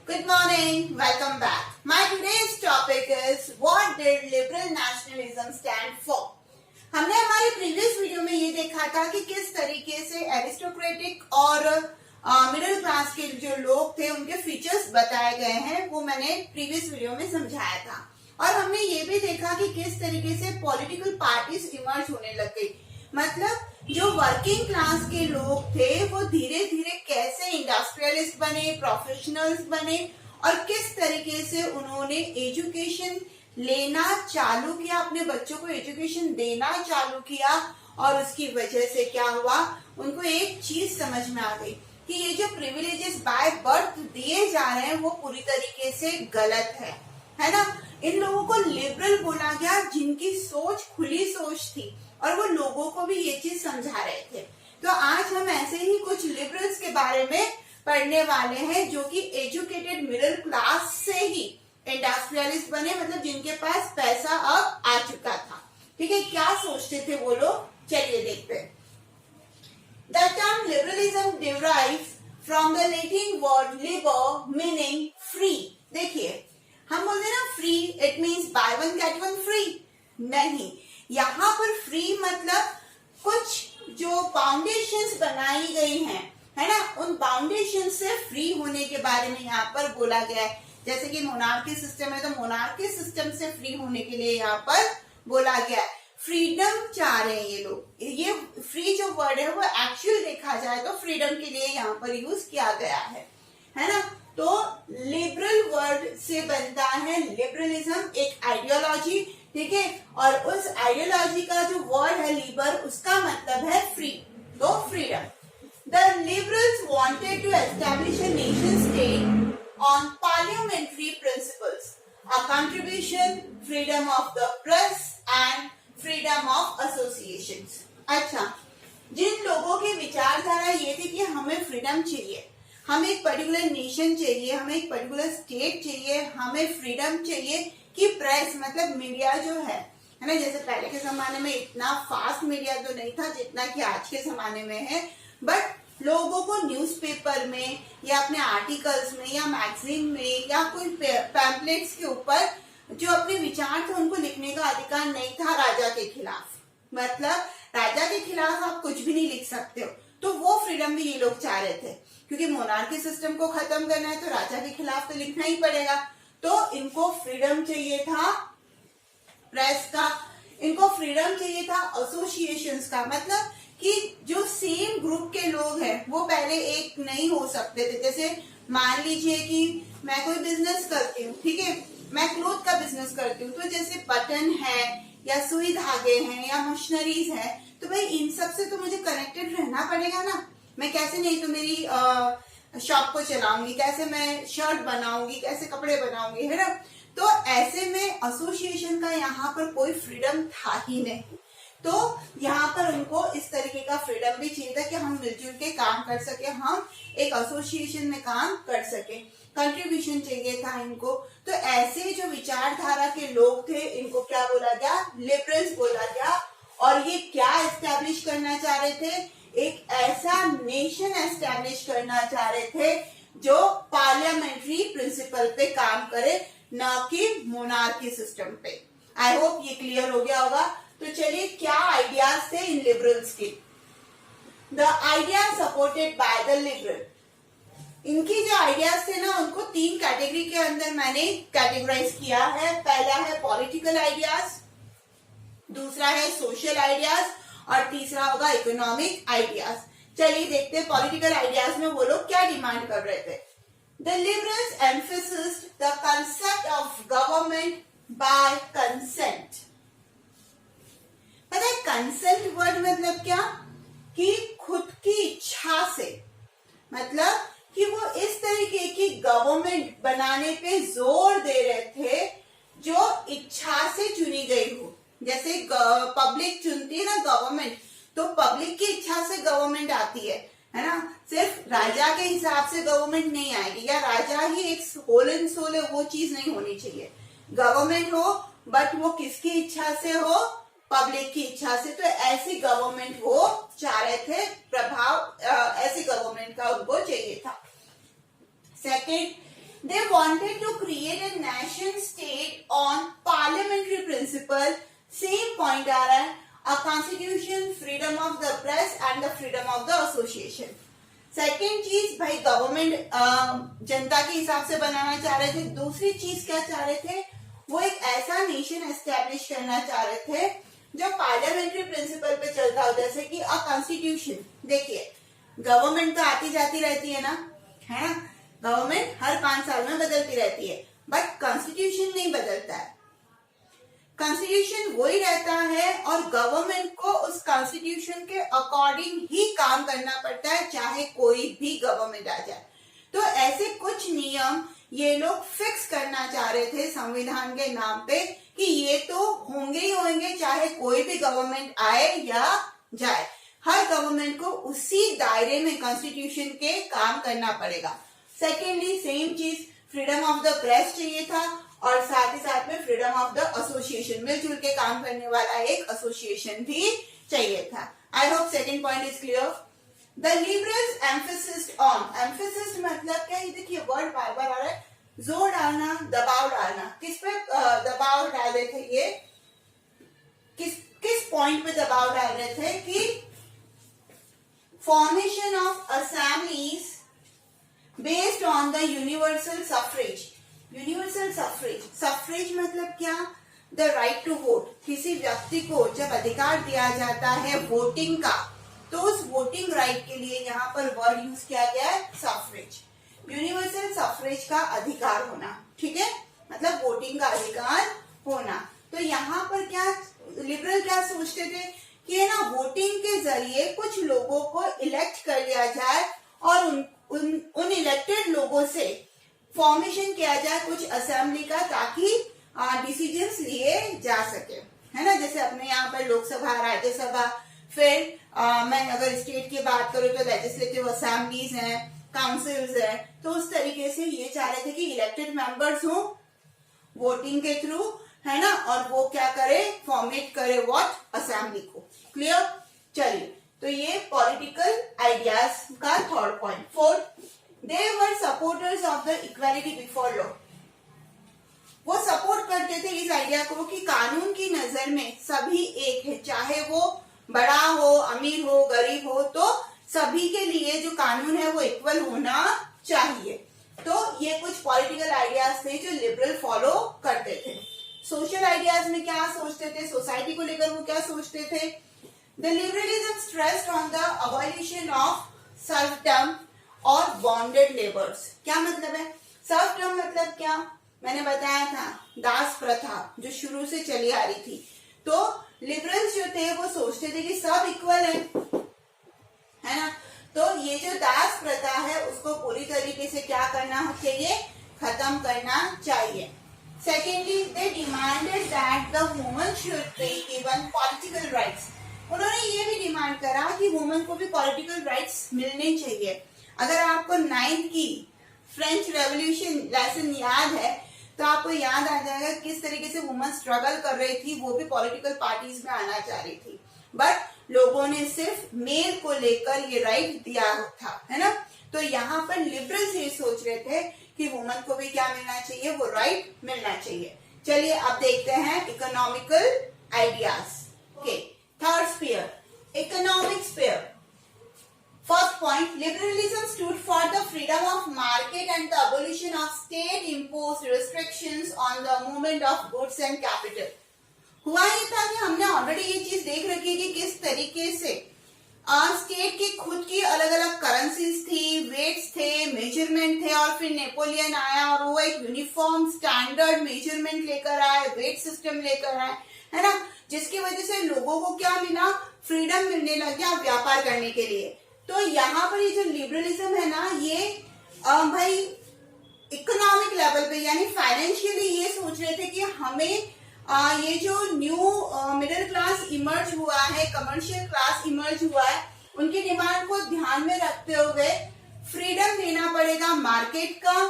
Good morning, welcome back. My today's topic is what did liberal nationalism stand for? हमने हमारे previous video में ये देखा था कि किस तरीके से एरिस्टोक्रेटिक और मिडिल क्लास के जो लोग थे उनके फीचर्स बताए गए हैं, वो मैंने प्रीवियस वीडियो में समझाया था। और हमने ये भी देखा कि किस तरीके से पॉलिटिकल पार्टीज इमर्ज होने लग गई। मतलब जो वर्किंग क्लास के लोग थे वो धीरे धीरे कैसे इंडस्ट्रियलिस्ट बने, प्रोफेशनल्स बने और किस तरीके से उन्होंने एजुकेशन लेना चालू किया, अपने बच्चों को एजुकेशन देना चालू किया। और उसकी वजह से क्या हुआ, उनको एक चीज समझ में आ गई कि ये जो प्रिविलेजेस बाय बर्थ दिए जा रहे हैं वो पूरी तरीके से गलत है ना। इन लोगों को लिबरल बोला गया जिनकी सोच खुली सोच थी और वो लोगों को भी ये चीज समझा रहे थे। तो आज हम ऐसे ही कुछ लिबरल्स के बारे में पढ़ने वाले हैं जो कि एजुकेटेड मिडिल क्लास से ही इंडस्ट्रियलिस्ट बने, मतलब जिनके पास पैसा अब आ चुका था। ठीक है, क्या सोचते थे वो लोग, चलिए देखते हैं। The term liberalism derives from the Latin word liber meaning free। देखिए, हम बोलते हैं ना free, it means by one get one free. नहीं, यहाँ पर फ्री मतलब कुछ जो फाउंडेशंस बनाई गई हैं, है ना, उन फाउंडेशन से फ्री होने के बारे में यहाँ पर बोला गया है। जैसे कि मोनार्की सिस्टम है तो मोनार्की सिस्टम से फ्री होने के लिए यहाँ पर बोला गया है। फ्रीडम चाह रहे हैं ये लोग। ये फ्री जो वर्ड है वो एक्चुअल देखा जाए तो फ्रीडम के लिए यहाँ पर यूज किया गया है ना। तो लिबरल वर्ड से बनता है लिबरलिज्म, एक आइडियोलॉजी। ठीक है, और उस आइडियोलॉजी का जो वर्ड है लिबर, उसका मतलब है फ्री, तो freedom. The liberals wanted to establish a nation state on parliamentary principles, a contribution, freedom of the press and freedom of associations. अच्छा, जिन लोगों की विचारधारा ये थी कि हमें फ्रीडम चाहिए, हमें एक पर्टिकुलर नेशन चाहिए, हमें एक पर्टिकुलर स्टेट चाहिए, हमें फ्रीडम चाहिए कि प्रेस मतलब मीडिया जो है ना, जैसे पहले के जमाने में इतना फास्ट मीडिया तो नहीं था जितना कि आज के जमाने में है, बट लोगों को न्यूज़पेपर में या अपने आर्टिकल्स में या मैगजीन में या कोई पैम्पलेट्स के ऊपर जो अपने विचार थे उनको लिखने का अधिकार नहीं था राजा के खिलाफ। मतलब राजा के खिलाफ आप कुछ भी नहीं लिख सकते हो, तो वो फ्रीडम भी ये लोग चाह रहे थे, क्योंकि मोनार्की सिस्टम को खत्म करना है तो राजा के खिलाफ तो लिखना ही पड़ेगा। तो इनको फ्रीडम चाहिए था प्रेस का, इनको फ्रीडम चाहिए था एसोसिएशंस का, मतलब कि जो सेम ग्रुप के लोग हैं वो पहले एक नहीं हो सकते थे। जैसे मान लीजिए कि मैं कोई बिजनेस करती हूँ, ठीक है, मैं क्लोथ का बिजनेस करती हूँ, तो जैसे बटन है या सुई धागे हैं या मशीनरीज है, तो भाई इन सब से तो मुझे कनेक्टेड रहना पड़ेगा ना। मैं कैसे नहीं तो मेरी शॉप को चलाऊंगी, कैसे मैं शर्ट बनाऊंगी, कैसे कपड़े बनाऊंगी, है ना। तो ऐसे में एसोसिएशन का यहाँ पर कोई फ्रीडम था ही नहीं। तो यहाँ पर उनको इस तरीके का फ्रीडम भी चाहिए था कि हम मिलजुल के काम कर सके, हम एक एसोसिएशन में काम कर सके, कंट्रीब्यूशन चाहिए था इनको। तो ऐसे जो विचारधारा के लोग थे इनको क्या बोला गया, लिबरल्स बोला गया। और ये क्या एस्टैब्लिश करना चाह रहे थे, एक ऐसा नेशन एस्टैब्लिश करना चाह रहे थे जो पार्लियामेंट्री प्रिंसिपल पे काम करे, ना कि मोनार्की सिस्टम पे। आई होप ये क्लियर हो गया होगा। तो चलिए, क्या आइडियाज थे इन लिबरल्स के। The idea supported by the liberal, इनकी जो आइडियाज थे ना उनको तीन कैटेगरी के अंदर मैंने कैटेगराइज किया है। पहला है पॉलिटिकल आइडियाज, दूसरा है सोशल आइडियाज और तीसरा होगा इकोनॉमिक आइडियाज। चलिए देखते हैं पॉलिटिकल आइडियाज में वो लोग क्या डिमांड कर रहे थे। The liberals emphasized the concept of government by consent। पता है कंसेंट वर्ड मतलब क्या, कि खुद की इच्छा से, मतलब कि वो इस तरीके की गवर्नमेंट बनाने पे जोर दे रहे थे जो इच्छा से चुनी गई हो। जैसे पब्लिक चुनती है ना गवर्नमेंट, तो पब्लिक की इच्छा से गवर्नमेंट आती है ना। सिर्फ राजा के हिसाब से गवर्नमेंट नहीं आएगी या राजा ही एक होल एंड सोल है, वो चीज नहीं होनी चाहिए। गवर्नमेंट हो बट वो किसकी इच्छा से हो, पब्लिक की इच्छा से। तो ऐसी गवर्नमेंट वो चाह रहे थे, प्रभाव ऐसी गवर्नमेंट का उनको चाहिए था। Second, They wanted to create a nation state on parliamentary principle. Same point आ रहा है, a constitution, freedom of the press and the freedom of the association. Second चीज भाई गवर्नमेंट जनता के हिसाब से बनाना चाह रहे थे. दूसरी चीज क्या चाह रहे थे, वो एक ऐसा नेशन एस्टेब्लिश करना चाह रहे थे जो पार्लियामेंट्री प्रिंसिपल पे चलता हो, जैसे कि अ कॉन्स्टिट्यूशन. देखिए गवर्नमेंट तो आती जाती रहती है ना, है ना, गवर्नमेंट हर 5 साल में बदलती रहती है, बट कॉन्स्टिट्यूशन नहीं बदलता है. कॉन्स्टिट्यूशन वही रहता है और गवर्नमेंट को उस कॉन्स्टिट्यूशन के अकॉर्डिंग ही काम करना पड़ता है, चाहे कोई भी गवर्नमेंट आ जाए. तो ऐसे कुछ नियम ये लोग फिक्स करना चाह रहे थे संविधान के नाम पे कि ये तो होंगे ही होंगे, चाहे कोई भी गवर्नमेंट आए या जाए, हर गवर्नमेंट को उसी दायरे में कॉन्स्टिट्यूशन के काम करना पड़ेगा. सेकेंडली सेम चीज फ्रीडम ऑफ द प्रेस चाहिए था और साथ ही साथ में फ्रीडम ऑफ द एसोसिएशन, मिलजुल के काम करने वाला एक एसोसिएशन भी चाहिए था. I hope second point is clear. The liberals emphasis on, emphasis मतलब क्या, ये देखिए वर्ड बार बार आ रहा है, जोर डालना, दबाव डालना. किस पे दबाव डाल रहे थे, ये किस पॉइंट पे दबाव डाल रहे थे कि formation of assemblies based on the universal suffrage. Universal suffrage, suffrage मतलब क्या, द राइट टू वोट. किसी व्यक्ति को जब अधिकार दिया जाता है वोटिंग का, तो उस वोटिंग राइट के लिए यहाँ पर वर्ड यूज किया गया है सफरेज. यूनिवर्सल सफरेज का अधिकार होना, ठीक है, मतलब वोटिंग का अधिकार होना. तो यहाँ पर क्या लिबरल क्या सोचते थे कि ना वोटिंग के जरिए कुछ लोगों को इलेक्ट कर लिया जाए और उन इलेक्टेड लोगों से फॉर्मेशन किया जाए कुछ असेंबली का, ताकि डिसीजंस लिए जा सके, है ना. जैसे अपने यहाँ पर लोकसभा, राज्यसभा, फिर मैं अगर स्टेट की बात करूँ तो लेजिस्लेटिव असेंबलीज हैं, काउंसिल्स हैं. तो उस तरीके से ये चाह रहे थे कि इलेक्टेड मेंबर्स हो वोटिंग के थ्रू, है ना, और वो क्या करे, फॉर्मेट करे व्हाट, असेंबली को. क्लियर. चलिए, तो ये पॉलिटिकल आइडियाज का third point. Fourth, they were supporters of the equality before law. वो सपोर्ट करते थे इस आइडिया को कि कानून की नजर में सभी एक है, चाहे वो बड़ा हो, अमीर हो, गरीब हो, तो सभी के लिए जो कानून है वो इक्वल होना चाहिए. तो ये कुछ पॉलिटिकल आइडियाज थे जो लिबरल फॉलो करते थे. सोशल आइडियाज में क्या सोचते थे, सोसाइटी को लेकर वो क्या सोचते थे. The liberalism stressed on the abolition of serfdom or bonded labours. क्या मतलब है सर्वडम, मतलब क्या, मैंने बताया था दास प्रथा जो शुरू से चली आ रही थी. तो लिबरल्स जो थे वो सोचते थे कि सब इक्वल है ना. तो ये जो दास प्रथा है उसको पूरी तरीके से क्या करना चाहिए, खत्म करना चाहिए. Secondly, they demanded that the woman should be given political rights. उन्होंने ये भी डिमांड करा कि वुमन को भी पॉलिटिकल राइट्स मिलने चाहिए. अगर आपको 9th की फ्रेंच रेवोल्यूशन लेसन याद है तो आपको याद आ जाएगा किस तरीके से वुमन स्ट्रगल कर रही थी, वो भी पॉलिटिकल पार्टीज में आना चाह रही थी, बट लोगों ने सिर्फ मेल को लेकर ये राइट दिया था, है ना. तो यहाँ पर लिबरल्स ये सोच रहे थे कि वुमन को भी क्या मिलना चाहिए, वो राइट मिलना चाहिए. चलिए अब देखते हैं इकोनॉमिकल आइडियाज के. Third sphere, economic sphere. First point, liberalism stood for the freedom of market and the abolition of state-imposed restrictions on the movement of goods and capital. हुआ ये था कि हमने ऑलरेडी ये चीज देख रखी है कि किस तरीके से स्टेट की खुद की अलग अलग करेंसीज थी, वेट्स थे, मेजरमेंट थे, और फिर नेपोलियन आया और वो एक यूनिफॉर्म स्टैंडर्ड मेजरमेंट लेकर आए, वेट सिस्टम लेकर आए, है ना, जिसकी वजह से लोगों को क्या मिला, फ्रीडम मिलने लग गया व्यापार करने के लिए. तो यहाँ पर ये जो लिबरलिज्म है ना, ये भाई इकोनॉमिक लेवल पे यानी फाइनेंशियली ये सोच रहे थे कि हमें ये जो न्यू मिडिल क्लास इमर्ज हुआ है, कमर्शियल क्लास इमर्ज हुआ है, उनकी डिमांड को ध्यान में रखते हुए फ्रीडम देना पड़ेगा मार्केट का,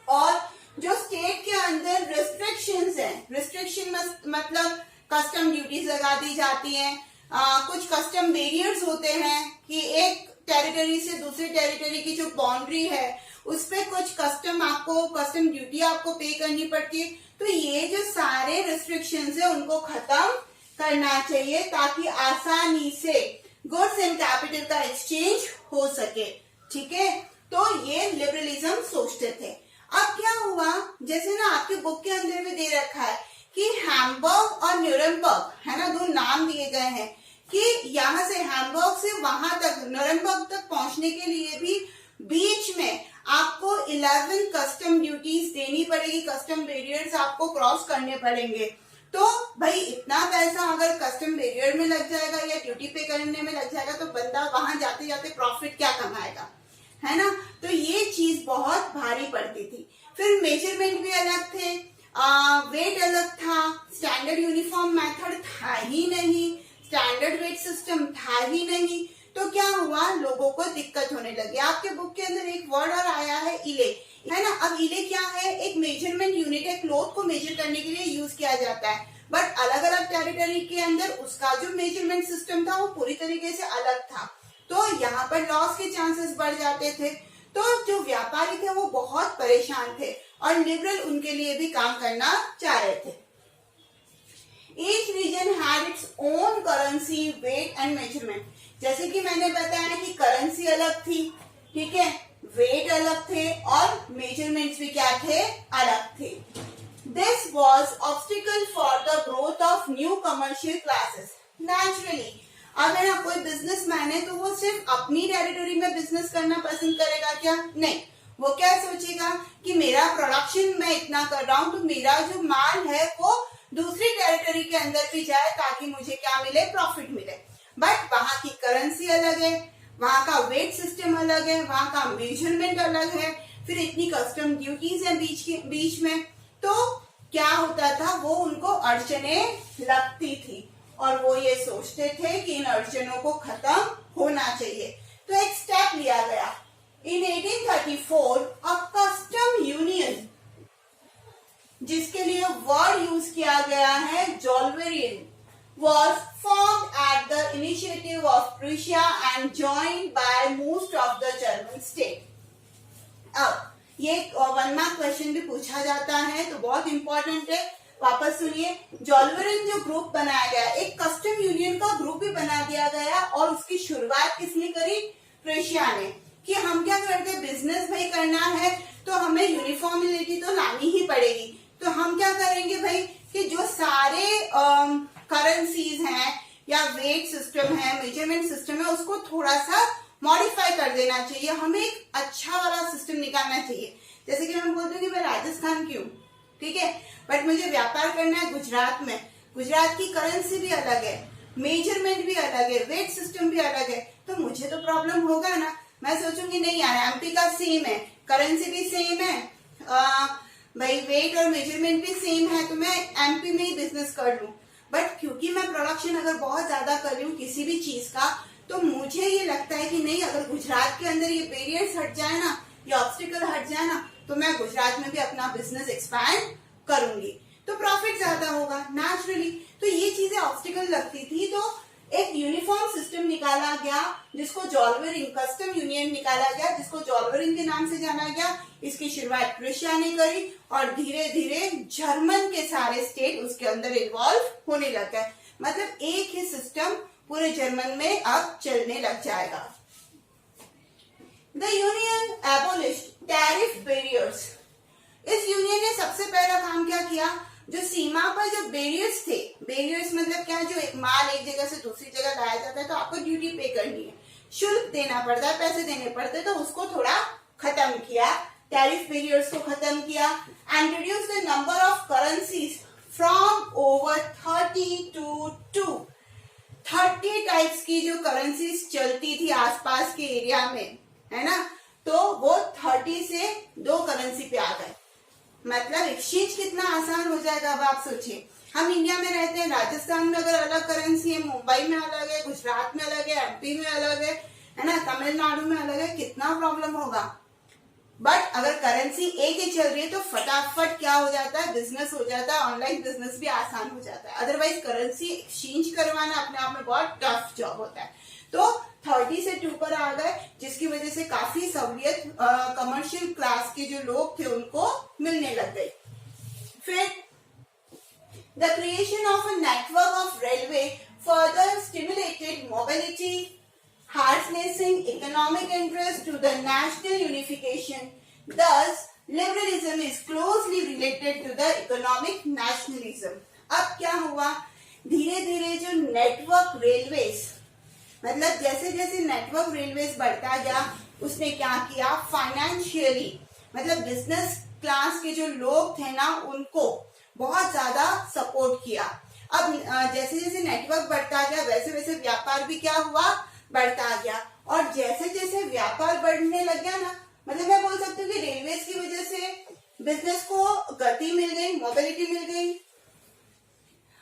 और जो स्टेट के अंदर रिस्ट्रिक्शंस हैं, रिस्ट्रिक्शन मतलब कस्टम ड्यूटीज लगा दी जाती हैं, कुछ कस्टम बैरियर्स होते हैं कि एक टेरिटरी से दूसरी टेरिटरी की जो बाउंड्री है उस पे कुछ कस्टम कस्टम ड्यूटी आपको पे करनी पड़ती है। तो ये जो सारे रिस्ट्रिक्शंस है उनको खत्म करना चाहिए ताकि आसानी से गुड्स एंड कैपिटल का एक्सचेंज हो सके। ठीक है, तो ये लिबरलिज्म सोचते थे। अब क्या हुआ, जैसे ना आपके बुक के अंदर भी दे रखा है कि हैम्बर्ग और न्यूरमबर्ग है ना, दो नाम दिए गए हैं कि यहाँ से हैम्बर्ग से वहां तक न्यूरमबर्ग तक पहुंचने के लिए भी बीच में आपको 11 कस्टम ड्यूटीज देनी पड़ेगी, कस्टम बैरियर्स आपको क्रॉस करने पड़ेंगे। तो भाई इतना पैसा अगर कस्टम बैरियर में लग जाएगा या ड्यूटी पे करने में लग जाएगा तो बंदा वहां जाते जाते प्रॉफिट क्या कमाएगा, है ना। तो ये चीज बहुत भारी पड़ती थी। फिर मेजरमेंट भी अलग थे, वेट अलग था, स्टैंडर्ड यूनिफॉर्म मेथड था ही नहीं, स्टैंडर्ड वेट सिस्टम था ही नहीं। तो क्या हुआ, लोगों को दिक्कत होने लगी। आपके बुक के अंदर एक वर्ड और आया है इले, है ना। अब इले क्या है, एक मेजरमेंट यूनिट है, क्लॉथ को मेजर करने के लिए यूज किया जाता है, बट अलग अलग टेरिटरी के अंदर उसका जो मेजरमेंट सिस्टम था वो पूरी तरीके से अलग था। तो यहाँ पर लॉस के चांसेस बढ़ जाते थे। तो जो व्यापारी थे वो बहुत परेशान थे और लिबरल उनके लिए भी काम करना चाह रहे थे। Each region had its own currency, weight and measurement. जैसे कि मैंने बताया कि करेंसी अलग थी, ठीक है, वेट अलग थे और मेजरमेंट्स भी क्या थे, अलग थे। This was obstacle for the growth of new commercial classes. Naturally, अगर ना कोई बिजनेसमैन है तो वो सिर्फ अपनी टेरिटरी में बिजनेस करना पसंद करेगा क्या? नहीं, वो क्या सोचेगा कि मेरा प्रोडक्शन मैं इतना कर रहा हूँ तो मेरा जो माल है वो दूसरी टेरिटरी के अंदर भी जाए ताकि मुझे क्या मिले, प्रॉफिट मिले। बट वहां की करेंसी अलग है, वहां का वेट सिस्टम अलग है, वहां का मेजरमेंट अलग है, फिर इतनी कस्टम ड्यूटीज है बीच में। तो क्या होता था, वो उनको अड़चने लगती थी और वो ये सोचते थे कि इन अड़चनों को खत्म होना चाहिए। तो एक स्टेप लिया गया। इन 1834 अ कस्टम यूनियन, जिसके लिए वर्ड यूज किया गया है जोल्वेरियन, was formed at the initiative of Prussia and joined by most of the German state. अब ये 1 मार्क क्वेश्चन भी पूछा जाता है तो बहुत इंपॉर्टेंट है, वापस सुनिए। जोल्वेरियन जो ग्रुप बनाया गया, एक कस्टम यूनियन का ग्रुप भी बना दिया गया और उसकी शुरुआत किसने करी, प्रुशिया ने, कि हम क्या करते, बिजनेस भाई करना है तो हमें यूनिफॉर्मिलिटी तो लानी ही पड़ेगी। तो हम क्या करेंगे भाई कि जो सारे करेंसीज हैं या वेट सिस्टम है, मेजरमेंट सिस्टम है, उसको थोड़ा सा मॉडिफाई कर देना चाहिए, हमें एक अच्छा वाला सिस्टम निकालना चाहिए। जैसे कि मैं बोलती हूँ कि मैं राजस्थान की हूँ, ठीक है, बट मुझे व्यापार करना है गुजरात में, गुजरात की करेंसी भी अलग है, मेजरमेंट भी अलग है, वेट सिस्टम भी अलग है, तो मुझे तो प्रॉब्लम होगा ना। मैं सोचूंगी नहीं यार, एमपी का सेम है, करेंसी भी सेम है, भाई वेट और मेजरमेंट भी सेम है, तो मैं एमपी में ही बिजनेस कर लूं। बट क्योंकि मैं प्रोडक्शन अगर बहुत ज्यादा कर रही हूँ किसी भी चीज का, तो मुझे ये लगता है कि नहीं, अगर गुजरात के अंदर ये बैरियर्स हट जाए ना, ये ऑब्स्टिकल हट जाए ना, तो मैं गुजरात में भी अपना बिजनेस एक्सपैंड करूंगी, तो प्रॉफिट ज्यादा होगा नेचुरली। तो ये चीजें ऑब्स्टिकल लगती थी, तो एक यूनिफॉर्म सिस्टम निकाला गया जिसको जोल्वेरिन कस्टम यूनियन निकाला गया, जिसको जोल्वेरिन के नाम से जाना गया। इसकी शुरुआत प्रुशिया ने करी और धीरे धीरे जर्मन के सारे स्टेट उसके अंदर इन्वॉल्व होने लग गए। मतलब एक ही सिस्टम पूरे जर्मन में अब चलने लग जाएगा। The union एबोलिश्ड tariff barriers. इस यूनियन ने सबसे पहला काम क्या किया, जो सीमा पर जो बैरियर्स थे, बैरियर्स मतलब क्या, जो एक माल एक जगह से दूसरी जगह लाया जाता है तो आपको ड्यूटी पे करनी है, शुल्क देना पड़ता है, पैसे देने पड़ते हैं, तो उसको थोड़ा खत्म किया, टैरिफ बैरियर्स को खत्म किया and reduce the number of currencies from over 30 to 2। 30 types की जो करेंसीज चलती थी आसपास के एरिया में, है ना, तो वो 30 से 2 करेंसी पे आ गए। मतलब एक्सचेंज कितना आसान हो जाएगा। अब आप सोचिए, हम इंडिया में रहते हैं, राजस्थान में अगर अलग करेंसी है, मुंबई में अलग है, गुजरात में अलग है, एमपी में अलग है ना, तमिलनाडु में अलग है, कितना प्रॉब्लम होगा। बट अगर करेंसी एक ही चल रही है तो फटाफट क्या हो जाता है, बिजनेस हो जाता है, ऑनलाइन बिजनेस भी आसान हो जाता है। अदरवाइज करेंसी एक्सचेंज करवाना अपने आप में बहुत टफ जॉब होता है। तो 30 से 2 पर आ गए, जिसकी वजह से काफी सहूलियत कमर्शियल क्लास के जो लोग थे उनको मिलने लग गई। फिर the creation of a network of railway further stimulated mobility, harnessing economic interest to the national unification. Thus, liberalism is closely related to the economic nationalism. अब क्या हुआ, धीरे धीरे जो नेटवर्क रेलवेज, मतलब जैसे जैसे नेटवर्क रेलवेज बढ़ता गया, उसने क्या किया, फाइनेंशियली मतलब बिजनेस क्लास के जो लोग थे ना उनको बहुत ज्यादा सपोर्ट किया। अब जैसे जैसे नेटवर्क बढ़ता गया वैसे वैसे व्यापार भी क्या हुआ, बढ़ता गया। और जैसे जैसे व्यापार बढ़ने लग गया ना, मतलब मैं बोल सकती हूँ कि रेलवेज की वजह से बिजनेस को गति मिल गई, मोबिलिटी मिल गई।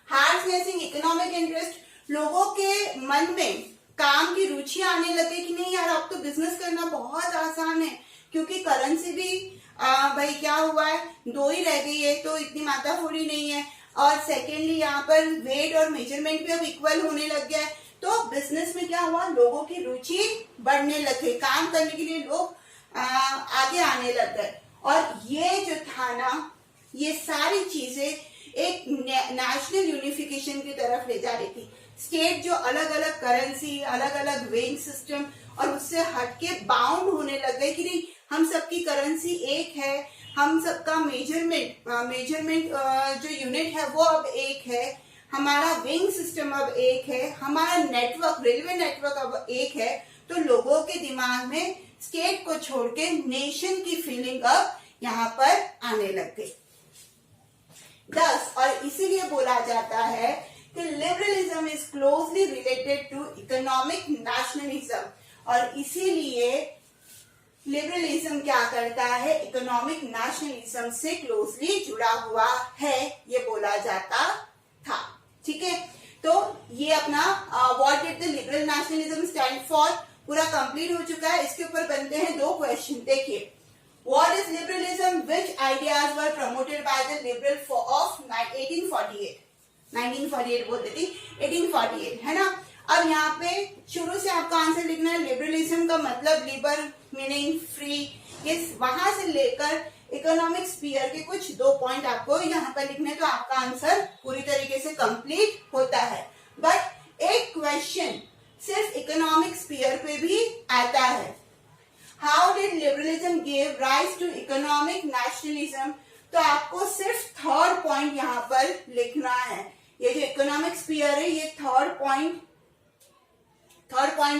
हार्नेसिंग इकोनॉमिक इंटरेस्ट, लोगों के मन में काम की रुचि आने लगे कि नहीं यार अब तो बिजनेस करना बहुत आसान है, क्योंकि करेंसी भी भाई क्या हुआ है, 2 ही रह गई है तो इतनी माताफोड़ी नहीं है। और सेकेंडली यहाँ पर वेट और मेजरमेंट भी अब इक्वल होने लग गया है, तो बिजनेस में क्या हुआ, लोगों की रुचि बढ़ने लगे, काम करने के लिए लोग आगे आने लग गए। और ये जो था ना, ये सारी चीजें एक नेशनल यूनिफिकेशन की तरफ ले जा रही थी। स्टेट जो अलग अलग करेंसी, अलग अलग वेइंग सिस्टम और उससे हटके बाउंड होने लग गए कि नहीं हम सबकी करेंसी एक है, हम सबका मेजरमेंट जो यूनिट है वो अब एक है, हमारा विंग सिस्टम अब एक है, हमारा नेटवर्क रेलवे नेटवर्क अब एक है। तो लोगों के दिमाग में स्टेट को छोड़ के नेशन की फीलिंग अब यहाँ पर आने लग गई। 10 और इसीलिए बोला जाता है कि liberalism is closely related to economic nationalism, और इसीलिए लिबरलिज्म क्या करता है, इकोनॉमिक नेशनलिज्म से क्लोजली जुड़ा हुआ है, ये बोला जाता था। ठीक है, तो ये अपना what did the liberal nationalism stand for पूरा कंप्लीट हो चुका है। इसके ऊपर बनते हैं 2 क्वेश्चन। देखिए, what is liberalism, which ideas were promoted by the liberal of 1948 बोलते थे, 1848 है ना। अब यहाँ पे शुरू से आपका आंसर लिखना है, लिबरलिज्म का मतलब लिबर मीनिंग फ्री, ये वहां से लेकर इकोनॉमिक स्फीयर के कुछ 2 पॉइंट आपको यहाँ पर लिखने, तो आपका आंसर पूरी तरीके से कंप्लीट होता है। बट एक क्वेश्चन सिर्फ इकोनॉमिक स्फीयर पे भी आता है, how did liberalism give rise to economic nationalism, तो आपको सिर्फ 3rd पॉइंट यहाँ पर लिखना है। ये जो इकोनॉमिक स्फीयर है, ये थर्ड पॉइंट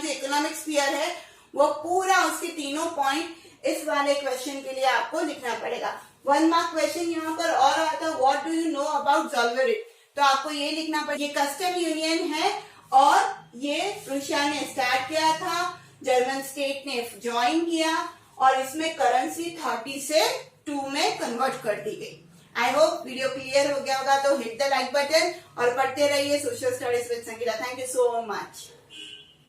जो इकोनॉमिक स्फीयर है वो पूरा उसके तीनों पॉइंट इस वाले क्वेश्चन के लिए आपको लिखना पड़ेगा। 1 मार्क क्वेश्चन यहाँ पर और आता है, what do you know about Zollverein, तो आपको ये लिखना पड़ेगा। ये कस्टम यूनियन है और ये रूसिया ने स्टार्ट किया था, जर्मन स्टेट ने ज्वाइन किया और इसमें करेंसी 30 से 2 में कन्वर्ट कर दी गई। आई होप वीडियो क्लियर हो गया होगा, तो हिट द लाइक बटन और पढ़ते रहिए social studies with Sangeeta. Thank you so much.